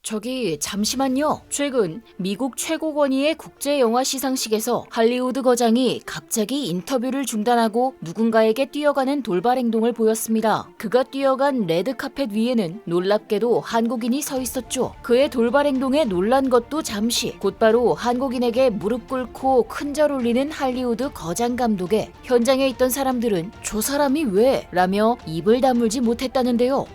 저기 잠시만요. 최근 미국 최고 권위의 국제영화 시상식에서 할리우드 거장이 갑자기 인터뷰를 중단하고 누군가에게 뛰어가는 돌발 행동을 보였습니다. 그가 뛰어간 레드카펫 위에는 놀랍게도 한국인이 서 있었죠. 그의 돌발 행동에 놀란 것도 잠시, 곧바로 한국인에게 무릎 꿇고 큰절 올리는 할리우드 거장 감독에 현장에 있던 사람들은 저 사람이 왜? 라며 입을 다물지 못했다는데요.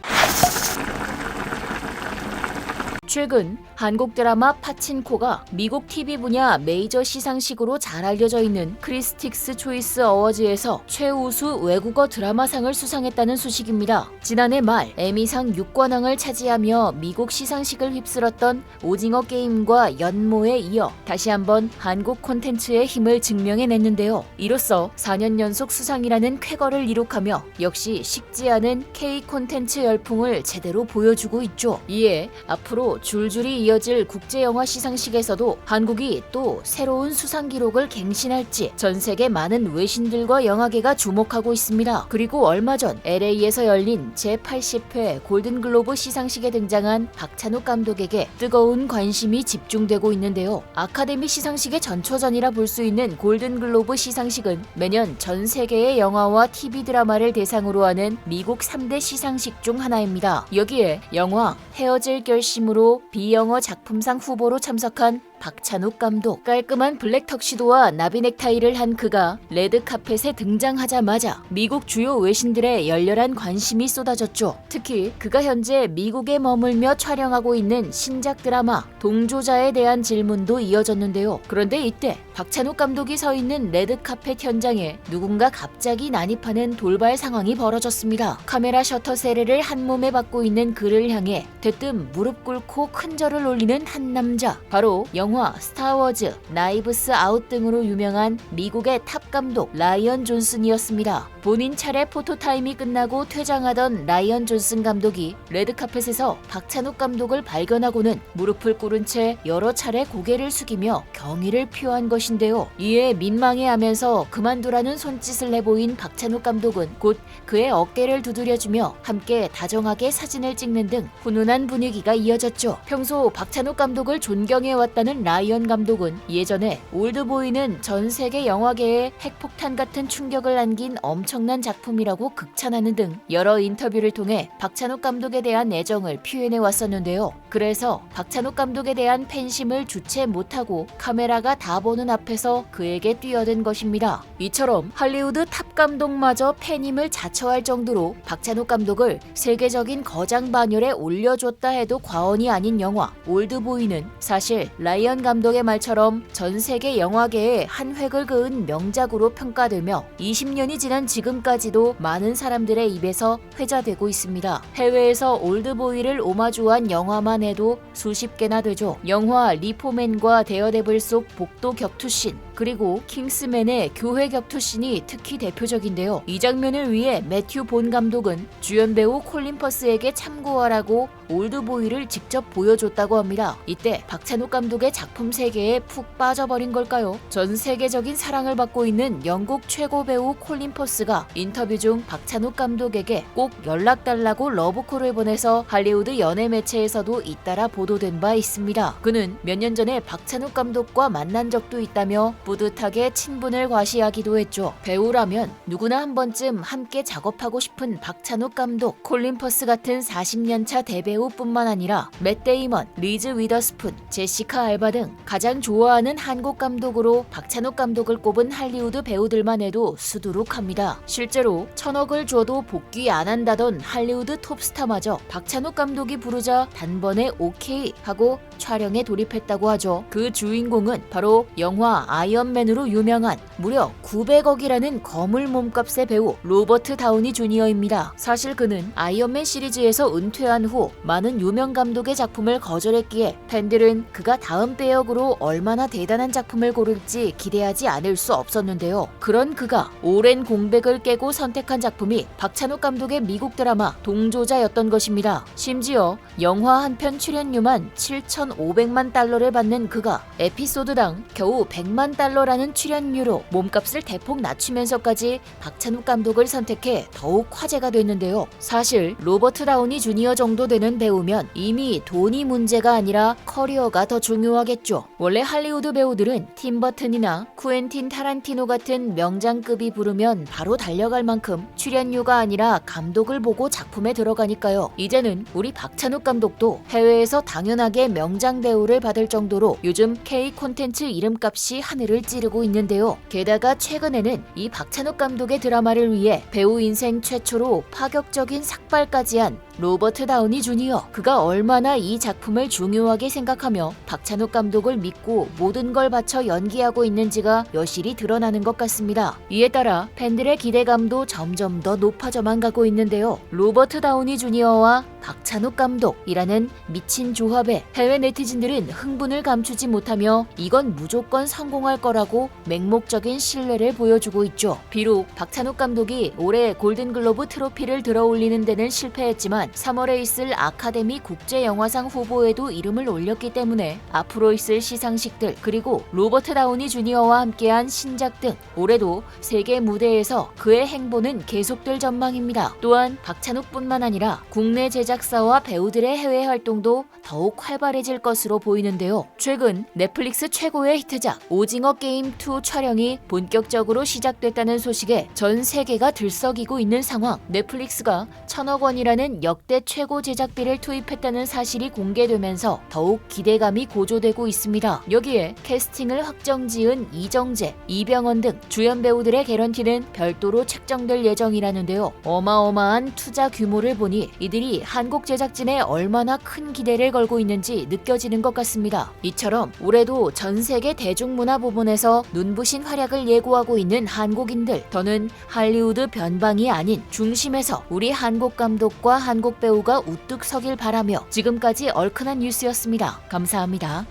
최근 한국 드라마 파친코가 미국 TV 분야 메이저 시상식으로 잘 알려져 있는 크리스틱스 초이스 어워즈에서 최우수 외국어 드라마상을 수상했다는 소식입니다. 지난해 말 에미상 6관왕을 차지하며 미국 시상식을 휩쓸었던 오징어 게임과 연모에 이어 다시 한번 한국 콘텐츠의 힘을 증명해냈는데요. 이로써 4년 연속 수상이라는 쾌거를 이룩하며 역시 식지 않은 K 콘텐츠 열풍을 제대로 보여주고 있죠. 이에 앞으로 줄줄이 이어질 국제영화 시상식에서도 한국이 또 새로운 수상 기록을 갱신할지 전 세계 많은 외신들과 영화계가 주목하고 있습니다. 그리고 얼마 전 LA에서 열린 제80회 골든글로브 시상식에 등장한 박찬욱 감독에게 뜨거운 관심이 집중되고 있는데요. 아카데미 시상식의 전초전이라 볼 수 있는 골든글로브 시상식은 매년 전 세계의 영화와 TV 드라마를 대상으로 하는 미국 3대 시상식 중 하나입니다. 여기에 영화 헤어질 결심으로 비영어 작품상 후보로 참석한 박찬욱 감독. 깔끔한 블랙 턱시도와 나비 넥타이를 한 그가 레드카펫에 등장하자마자 미국 주요 외신들의 열렬한 관심이 쏟아졌죠. 특히 그가 현재 미국에 머물며 촬영하고 있는 신작 드라마 동조자에 대한 질문도 이어졌는데요. 그런데 이때 박찬욱 감독이 서 있는 레드카펫 현장에 누군가 갑자기 난입하는 돌발 상황이 벌어졌습니다. 카메라 셔터 세례를 한 몸에 받고 있는 그를 향해 대뜸 무릎 꿇고 큰절을 올리는 한 남자. 바로 영화 스타워즈, 나이브스 아웃 등으로 유명한 미국의 탑 감독 라이언 존슨이었습니다. 본인 차례 포토타임이 끝나고 퇴장하던 라이언 존슨 감독이 레드카펫에서 박찬욱 감독을 발견하고는 무릎을 꿇은 채 여러 차례 고개를 숙이며 경의를 표한 것인데요. 이에 민망해하면서 그만두라는 손짓을 내보인 박찬욱 감독은 곧 그의 어깨를 두드려주며 함께 다정하게 사진을 찍는 등 훈훈한 분위기가 이어졌죠. 평소 박찬욱 감독을 존경해왔다는 라이언 감독은 예전에 올드보이는 전 세계 영화계에 핵폭탄 같은 충격을 안긴 엄청난 작품이라고 극찬하는 등 여러 인터뷰를 통해 박찬욱 감독에 대한 애정을 표현해 왔었는데요. 그래서 박찬욱 감독에 대한 팬심을 주체 못하고 카메라가 다 보는 앞에서 그에게 뛰어든 것입니다. 이처럼 할리우드 탑 감독마저 팬임을 자처할 정도로 박찬욱 감독을 세계적인 거장 반열에 올려줬다 해도 과언이 아닌 영화 올드보이는 사실 라이언 감독의 말처럼 전 세계 영화계에 한 획을 그은 명작으로 평가되며 20년이 지난 지금까지도 많은 사람들의 입에서 회자되고 있습니다. 해외에서 올드보이를 오마주한 영화만 해도 수십 개나 되죠. 영화 리포맨과 데어데블 속 복도 격투씬, 그리고 킹스맨의 교회 격투씬이 특히 대표적인데요. 이 장면을 위해 매튜 본 감독은 주연 배우 콜린 퍼스에게 참고하라고 올드보이를 직접 보여줬다고 합니다. 이때 박찬욱 감독의 작품 세계에 푹 빠져버린 걸까요? 전 세계적인 사랑을 받고 있는 영국 최고 배우 콜린 퍼스가 인터뷰 중 박찬욱 감독에게 꼭 연락달라고 러브콜을 보내서 할리우드 연예 매체에서도 잇따라 보도된 바 있습니다. 그는 몇 년 전에 박찬욱 감독과 만난 적도 있다며 뿌듯하게 친분을 과시하기도 했죠. 배우라면 누구나 한 번쯤 함께 작업하고 싶은 박찬욱 감독, 콜린 퍼스 같은 40년차 대배우뿐만 아니라 맷 데이먼, 리즈 위더스푼, 제시카 알바 등 가장 좋아하는 한국 감독으로 박찬욱 감독을 꼽은 할리우드 배우들만 해도 수두룩합니다. 실제로 1,000억을 줘도 복귀 안 한다던 할리우드 톱스타마저 박찬욱 감독이 부르자 단번에 오케이 하고 촬영에 돌입했다고 하죠. 그 주인공은 바로 영화 아이언맨으로 유명한 무려 900억이라는 거물 몸값의 배우 로버트 다우니 주니어입니다. 사실 그는 아이언맨 시리즈에서 은퇴한 후 많은 유명 감독의 작품을 거절했기에 팬들은 그가 다음 배역으로 얼마나 대단한 작품을 고를지 기대하지 않을 수 없었는데요. 그런 그가 오랜 공백을 강박을 깨고 선택한 작품이 박찬욱 감독의 미국 드라마 동조자였던 것입니다. 심지어 영화 한 편 출연료만 7,500만 달러를 받는 그가 에피소드당 겨우 100만 달러라는 출연료로 몸값을 대폭 낮추면서까지 박찬욱 감독을 선택해 더욱 화제가 됐는데요. 사실 로버트 다우니 주니어 정도 되는 배우면 이미 돈이 문제가 아니라 커리어가 더 중요하겠죠. 원래 할리우드 배우들은 팀 버튼이나 쿠엔틴 타란티노 같은 명장급이 부르면 바로 달려갈 만큼 출연료가 아니라 감독을 보고 작품에 들어가니까요. 이제는 우리 박찬욱 감독도 해외에서 당연하게 명장 배우를 받을 정도로 요즘 K 콘텐츠 이름값이 하늘을 찌르고 있는데요. 게다가 최근에는 이 박찬욱 감독의 드라마를 위해 배우 인생 최초로 파격적인 삭발까지 한 로버트 다우니 주니어. 그가 얼마나 이 작품을 중요하게 생각하며 박찬욱 감독을 믿고 모든 걸 바쳐 연기하고 있는지가 여실히 드러나는 것 같습니다. 이에 따라 팬들의 기대감도 점점 더 높아져만 가고 있는데요. 로버트 다우니 주니어와 박찬욱 감독이라는 미친 조합에 해외 네티즌들은 흥분을 감추지 못하며 이건 무조건 성공할 거라고 맹목적인 신뢰를 보여주고 있죠. 비록 박찬욱 감독이 올해 골든글로브 트로피를 들어올리는 데는 실패했지만 3월에 있을 아카데미 국제영화상 후보에도 이름을 올렸기 때문에 앞으로 있을 시상식들 그리고 로버트 다우니 주니어와 함께한 신작 등 올해도 세계 무대에서 그의 행보는 계속될 전망입니다. 또한 박찬욱뿐만 아니라 국내 제작사와 배우들의 해외 활동도 더욱 활발해질 것으로 보이는데요. 최근 넷플릭스 최고의 히트작 오징어 게임 2 촬영이 본격적으로 시작됐다는 소식에 전 세계가 들썩이고 있는 상황. 넷플릭스가 1,000억 원이라는 역대 최고 제작비를 투입했다는 사실이 공개되면서 더욱 기대감이 고조되고 있습니다. 여기에 캐스팅을 확정지은 이정재, 이병헌 등 주연 배우들의 개런티는 별도로 책정될 예정이라는데요. 어마어마한 투자 규모를 보니 이들이 한국 제작진에 얼마나 큰 기대를 걸고 있는지 느껴지는 것 같습니다. 이처럼 올해도 전 세계 대중문화 부분에서 눈부신 활약을 예고하고 있는 한국인들. 더는 할리우드 변방이 아닌 중심에서 우리 한국 감독과 한국 배우가 우뚝 서길 바라며 지금까지 얼큰한 뉴스였습니다. 감사합니다.